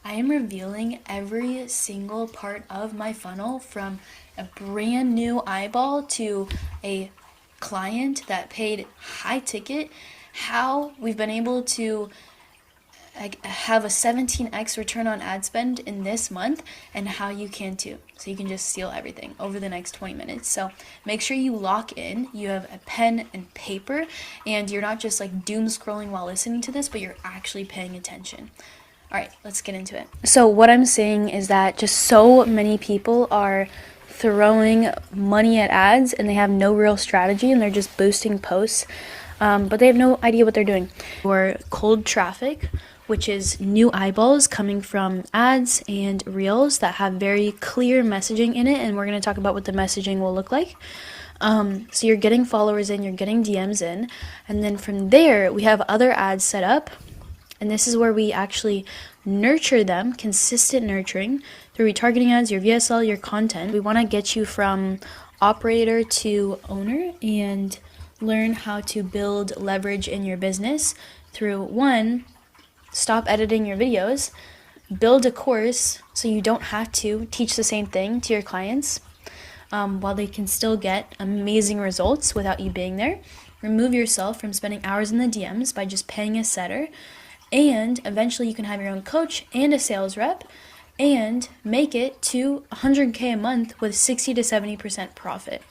I am revealing every single part of my funnel, from a brand new eyeball to a client that paid high ticket, how we've been able to have a 17x return on ad spend in this month, and how you can too. So you can just steal everything over the next 20 minutes. So make sure you lock in, you have a pen and paper, and you're not just like doom scrolling while listening to this, but you're actually paying attention. All right, let's get into it. So what I'm saying is that just so many people are throwing money at ads and they have no real strategy and they're just boosting posts, but they have no idea what they're doing. Or cold traffic, which is new eyeballs coming from ads and reels that have very clear messaging in it, and we're going to talk about what the messaging will look like. So you're getting followers in, you're getting DMs in, and then from there we have other ads set up, and this is where we actually nurture them, consistent nurturing through retargeting ads, your VSL, your content. We want to get you from operator to owner and learn how to build leverage in your business through, one, stop editing your videos, build a course so you don't have to teach the same thing to your clients, while they can still get amazing results without you being there. Remove yourself from spending hours in the DMs by just paying a setter, and eventually you can have your own coach and a sales rep and make it to 100K a month with 60 to 70% profit.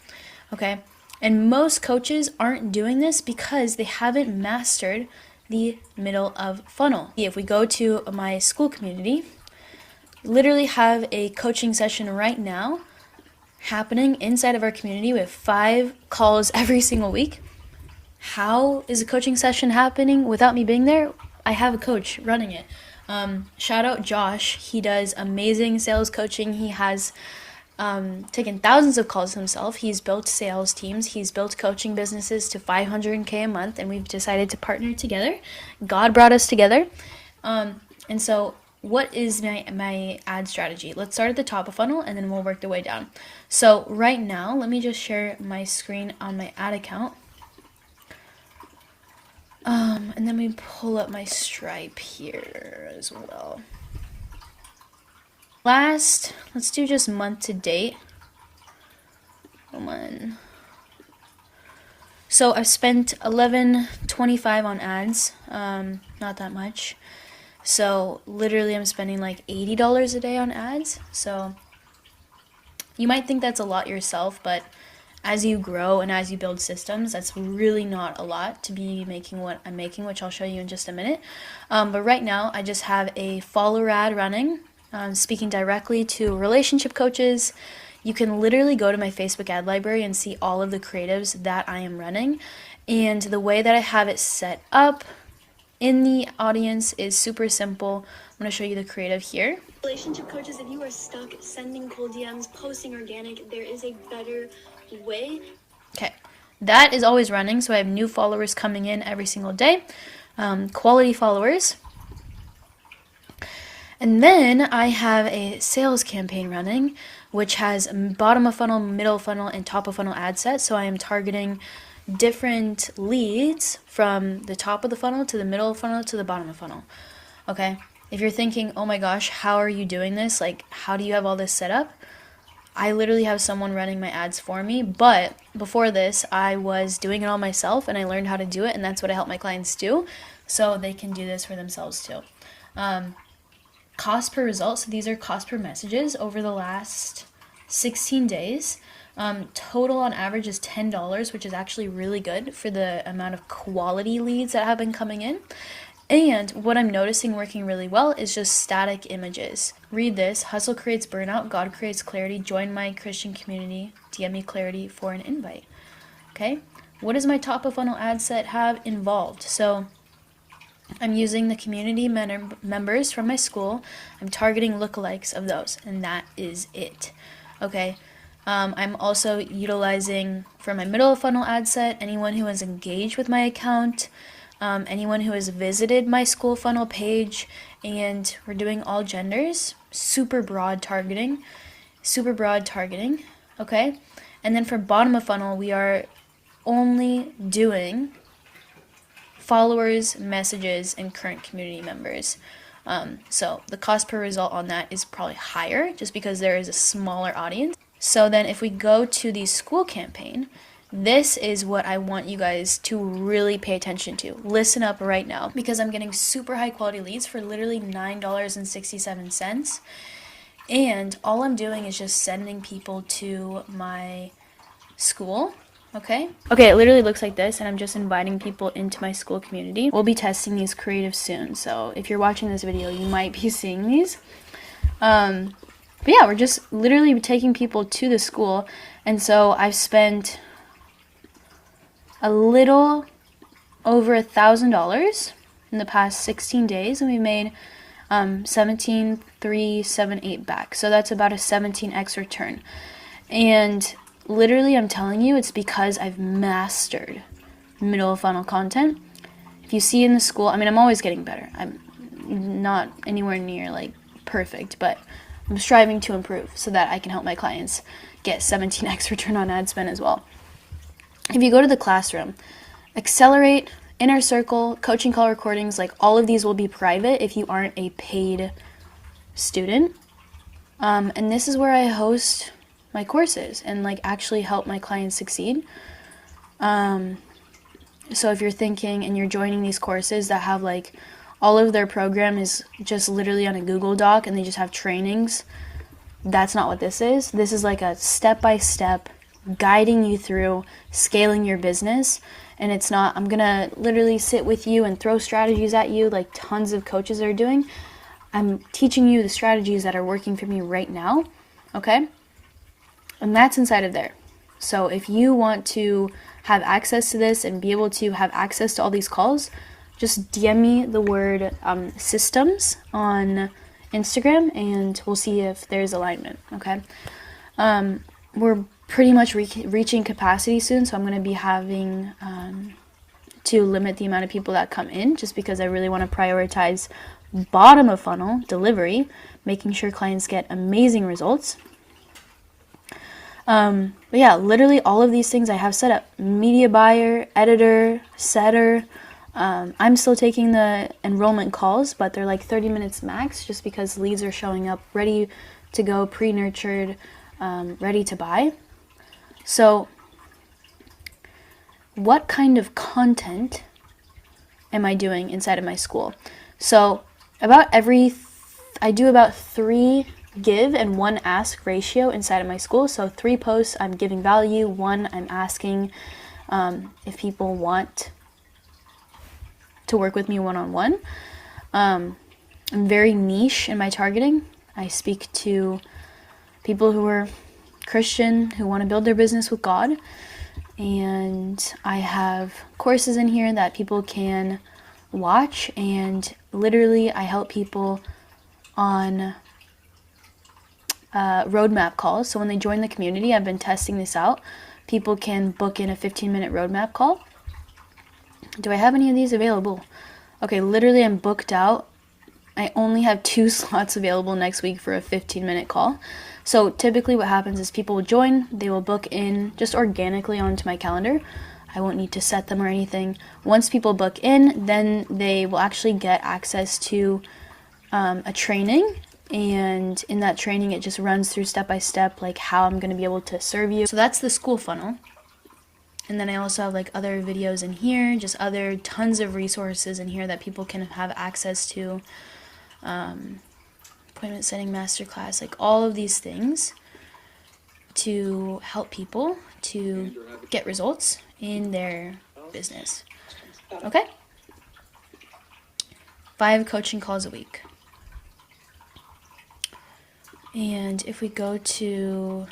Okay? And most coaches aren't doing this because they haven't mastered the middle of funnel. If we go to my school community, literally have a coaching session right now happening inside of our community with 5 calls every single week. How is a coaching session happening without me being there? I have a coach running it. Shout out Josh. He does amazing sales coaching. He has taken thousands of calls himself. He's built sales teams. He's built coaching businesses to 500K a month, and we've decided to partner together. God brought us together. And so what is my ad strategy? Let's start at the top of funnel, and then we'll work the way down. So right now, let me just share my screen on my ad account. And then we pull up my Stripe here as well. Let's do just month to date. Come on. So I've spent $11.25 on ads, not that much. So literally I'm spending like $80 a day on ads. So you might think that's a lot yourself, but as you grow and as you build systems, that's really not a lot to be making what I'm making, which I'll show you in just a minute. But right now I just have a follower ad running, speaking directly to relationship coaches. You can literally go to my Facebook ad library and see all of the creatives that I am running. And the way that I have it set up in the audience is super simple. I'm going to show you the creative here. Relationship coaches, if you are stuck sending cold DMs, posting organic, there is a better way. Okay, that is always running, so I have new followers coming in every single day, quality followers. And then I have a sales campaign running, which has bottom of funnel, middle funnel, and top of funnel ad set. So I am targeting different leads from the top of the funnel to the middle of the funnel to the bottom of the funnel. Okay, if you're thinking, oh my gosh, how are you doing this? Like, how do you have all this set up? I literally have someone running my ads for me, but before this, I was doing it all myself, and I learned how to do it, and that's what I help my clients do, so they can do this for themselves too. Cost per result, so these are cost per messages over the last 16 days. Total on average is $10, which is actually really good for the amount of quality leads that have been coming in. And what I'm noticing working really well is just static images. Read this: hustle creates burnout, God creates clarity, join my Christian community, DM me clarity for an invite. Okay, what does my top of funnel ad set have involved? So I'm using the community members from my school. I'm targeting lookalikes of those, and that is it. Okay, I'm also utilizing for my middle of funnel ad set anyone who has engaged with my account, anyone who has visited my school funnel page, and we're doing all genders. Super broad targeting. Okay, and then for bottom of funnel, we are only doing followers, messages, and current community members. So the cost per result on that is probably higher just because there is a smaller audience. So then if we go to the school campaign, this is what I want you guys to really pay attention to. Listen up right now, because I'm getting super high quality leads for literally $9.67. And all I'm doing is just sending people to my school. Okay, it literally looks like this, and I'm just inviting people into my school community. We'll be testing these creatives soon, so if you're watching this video, you might be seeing these. But yeah, we're just literally taking people to the school, and so I've spent a little over $1,000 in the past 16 days, and we made 17,378 back. So that's about a 17x return. And literally, I'm telling you, it's because I've mastered middle of funnel content. If you see in the school, I mean, I'm always getting better. I'm not anywhere near like perfect, but I'm striving to improve so that I can help my clients get 17x return on ad spend as well. If you go to the classroom, Accelerate, Inner Circle, coaching call recordings, like all of these will be private if you aren't a paid student. And this is where I host my courses and like actually help my clients succeed. So if you're thinking and you're joining these courses that have like all of their program is just literally on a Google Doc and they just have trainings, that's not what this is. This is like a step-by-step guiding you through scaling your business. And it's not, I'm gonna literally sit with you and throw strategies at you like tons of coaches are doing. I'm teaching you the strategies that are working for me right now, okay? And that's inside of there. So if you want to have access to this and be able to have access to all these calls, just DM me the word systems on Instagram and we'll see if there's alignment, okay? We're pretty much reaching capacity soon, so I'm going to be having to limit the amount of people that come in just because I really want to prioritize bottom of funnel delivery, making sure clients get amazing results. But yeah, literally all of these things I have set up. Media buyer, editor, setter. I'm still taking the enrollment calls, but they're like 30 minutes max just because leads are showing up ready to go, pre-nurtured, ready to buy. So what kind of content am I doing inside of my school? So I do about 3 give and 1 ask ratio inside of my school. So 3 posts, I'm giving value. 1, I'm asking if people want to work with me one-on-one. I'm very niche in my targeting. I speak to people who are Christian, who want to build their business with God. And I have courses in here that people can watch, and literally I help people on roadmap calls. So when they join the community, I've been testing this out. People can book in a 15-minute roadmap call. Do I have any of these available? Okay, literally I'm booked out. I only have 2 slots available next week for a 15-minute call. So typically what happens is people will join, they will book in just organically onto my calendar. I won't need to set them or anything. Once people book in, then they will actually get access to a training. And in that training, it just runs through step by step, like how I'm going to be able to serve you. So that's the school funnel. And then I also have like other videos in here, just other tons of resources in here that people can have access to. Appointment setting masterclass, like all of these things to help people to get results in their business. Okay? 5 coaching calls a week. And if we go to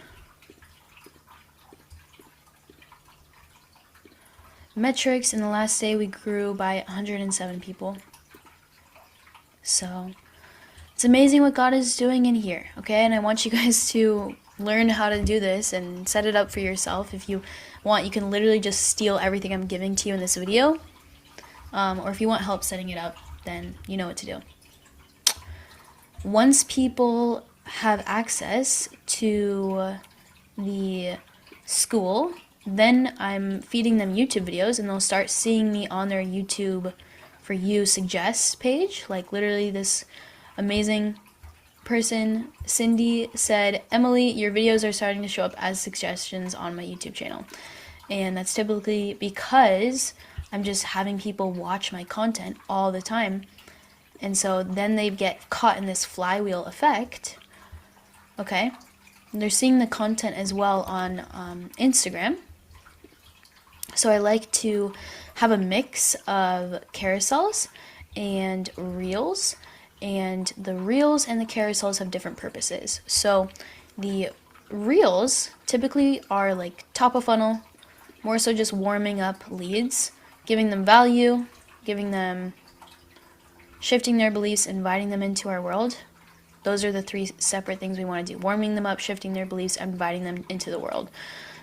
metrics, in the last day we grew by 107 people. So it's amazing what God is doing in here, okay? And I want you guys to learn how to do this and set it up for yourself. If you want, you can literally just steal everything I'm giving to you in this video. Or if you want help setting it up, then you know what to do. Once people have access to the school, then I'm feeding them YouTube videos, and they'll start seeing me on their YouTube for You suggest page. Like literally this amazing person, Cindy, said, Emily, your videos are starting to show up as suggestions on my YouTube channel. And that's typically because I'm just having people watch my content all the time. And so then they get caught in this flywheel effect. Okay? And they're seeing the content as well on Instagram. So I like to have a mix of carousels and reels. And the reels and the carousels have different purposes. So the reels typically are like top of funnel, more so just warming up leads, giving them value, shifting their beliefs, inviting them into our world. Those are the three separate things we want to do. Warming them up, shifting their beliefs, and inviting them into the world.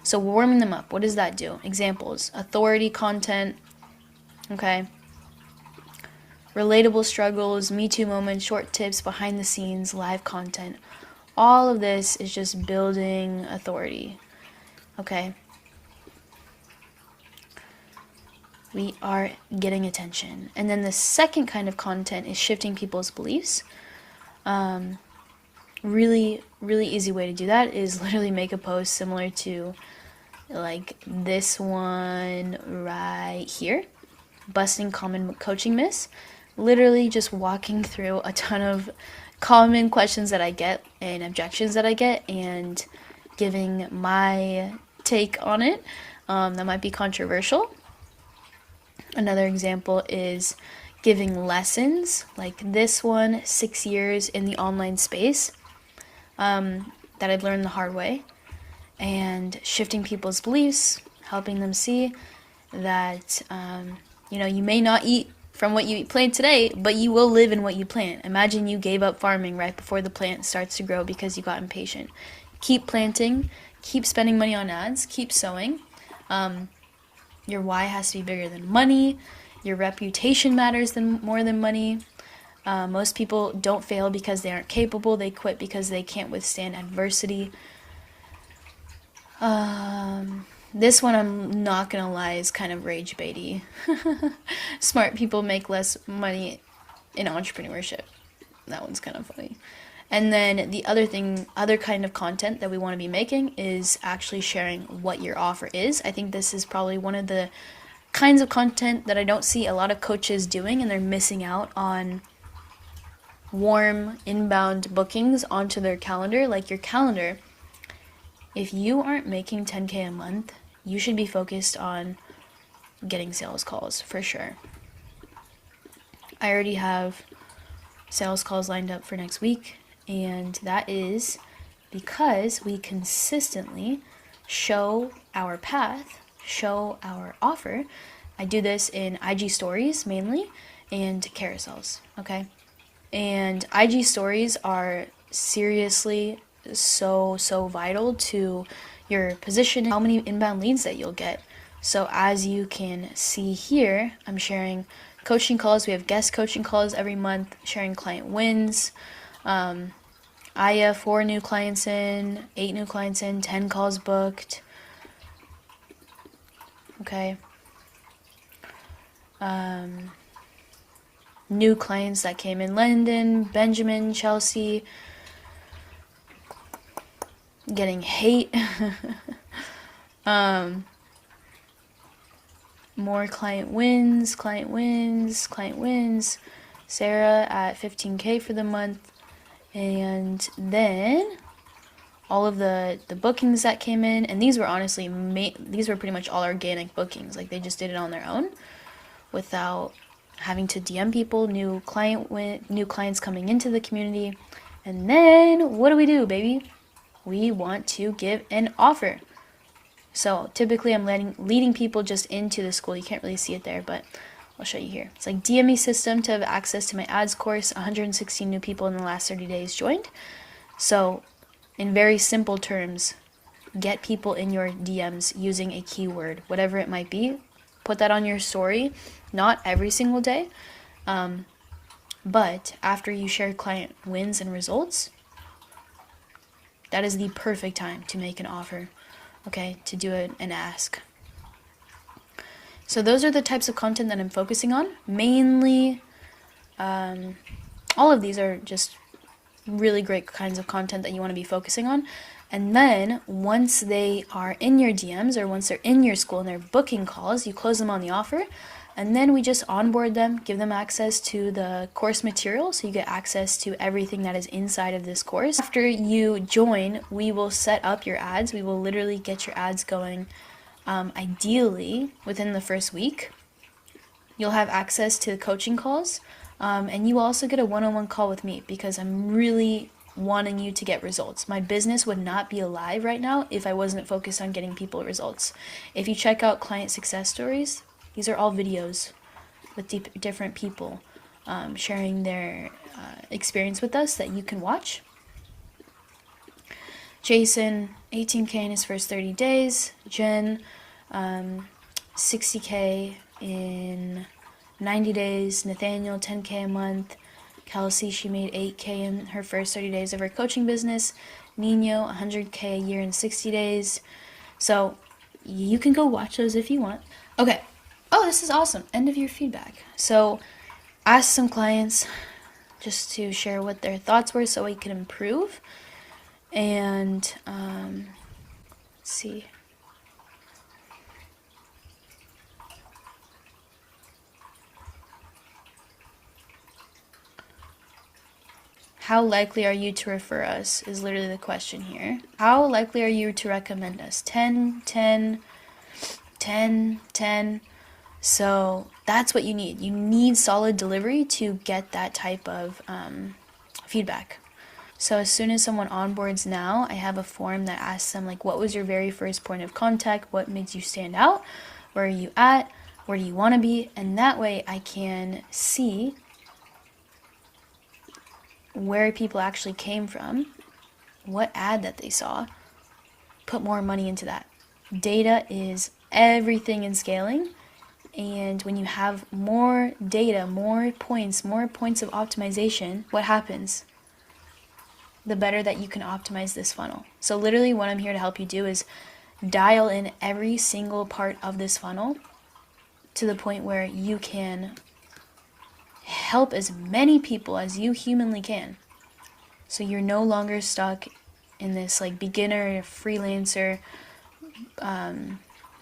So warming them up, what does that do? Examples: authority content, okay? Relatable struggles, Me Too moments, short tips, behind the scenes, live content. All of this is just building authority, okay? We are getting attention. And then the second kind of content is shifting people's beliefs. Really easy way to do that is literally make a post similar to like this one right here, busting common coaching myths. Literally just walking through a ton of common questions that I get and objections that I get and giving my take on it. That might be controversial. Another example is giving lessons, like this one, 6 years in the online space, that I've learned the hard way, and shifting people's beliefs, helping them see that, you may not eat from what you plant today, but you will live in what you plant. Imagine you gave up farming right before the plant starts to grow because you got impatient. Keep planting, keep spending money on ads, keep sowing. Your why has to be bigger than money. Your reputation matters more than money. Most people don't fail because they aren't capable. They quit because they can't withstand adversity. This one, I'm not gonna lie, is kind of rage baity. Smart people make less money in entrepreneurship. That one's kind of funny. And then the other kind of content that we want to be making is actually sharing what your offer is. I think this is probably one of the kinds of content that I don't see a lot of coaches doing, and they're missing out on warm inbound bookings onto their calendar. Like your calendar, if you aren't making 10K a month, you should be focused on getting sales calls for sure. I already have sales calls lined up for next week. And that is because we consistently show our path, show our offer. I do this in IG stories mainly and carousels, okay? And IG stories are seriously so vital to your position, how many inbound leads that you'll get. So as you can see here, I'm sharing coaching calls. We have guest coaching calls every month, sharing client wins. I have 4 new clients in, 8 new clients in, 10 calls booked. Okay. New clients that came in: London, Benjamin, Chelsea. Getting hate. More client wins. Sarah at 15K for the month. And then all of the bookings that came in, and these were honestly these were pretty much all organic bookings. Like they just did it on their own without having to DM people. New clients coming into the community. And then what do, baby? We want to give an offer. So typically I'm leading people just into the school. You can't really see it there, but I'll show you here. It's like DM me system to have access to my ads course. 116 new people in the last 30 days joined. So in very simple terms, get people in your DMs using a keyword, whatever it might be. Put that on your story, not every single day, but after you share client wins and results, that is the perfect time to make an offer, okay, to do an ask. So those are the types of content that I'm focusing on. Mainly, all of these are just really great kinds of content that you want to be focusing on. And then once they are in your DMs or once they're in your school and they're booking calls, you close them on the offer. And then we just onboard them, give them access to the course material, so you get access to everything that is inside of this course. After you join, we will set up your ads. We will literally get your ads going, ideally within the first week. You'll have access to the coaching calls, and you will also get a one-on-one call with me because I'm really wanting you to get results. My business would not be alive right now if I wasn't focused on getting people results. If you check out client success stories, these are all videos with different people sharing their experience with us that you can watch. Jason, 18K in his first 30 days. Jen, 60K in 90 days. Nathaniel, 10K a month. Kelsey, she made 8K in her first 30 days of her coaching business. Nino, 100K a year in 60 days. So you can go watch those if you want. Okay. Oh, this is awesome. End of year feedback. So ask some clients just to share what their thoughts were so we can improve. And let's see. How likely are you to refer us is literally the question here. How likely are you to recommend us? 10, 10, 10, 10. So that's what you need. You need solid delivery to get that type of feedback. So as soon as someone onboards now, I have a form that asks them, like, what was your very first point of contact? What made you stand out? Where are you at? Where do you want to be? And that way I can see where people actually came from, what ad that they saw, put more money into that. Data is everything in scaling. And when you have more data, more points of optimization, what happens? The better that you can optimize this funnel. So literally what I'm here to help you do is dial in every single part of this funnel to the point where you can help as many people as you humanly can. So you're no longer stuck in this like beginner freelancer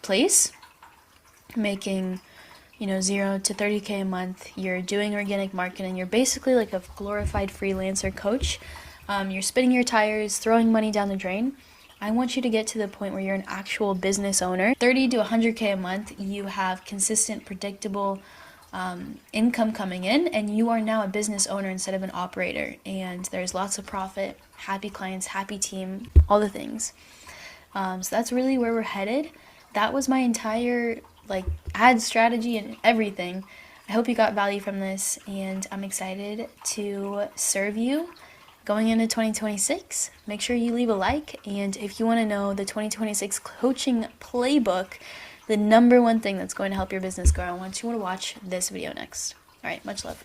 place, making 0 to 30K a month. You're doing organic marketing. You're basically like a glorified freelancer coach. You're spinning your tires, throwing money down the drain. I want you to get to the point where you're an actual business owner. 30 to 100K a month, you have consistent, predictable income coming in, and you are now a business owner instead of an operator. And there's lots of profit, happy clients, happy team, all the things. So that's really where we're headed. That was my entire ad strategy and everything. I hope you got value from this, and I'm excited to serve you going into 2026. Make sure you leave a like, and if you want to know the 2026 coaching playbook, the number one thing that's going to help your business grow, I want you to watch this video next. All right, much love.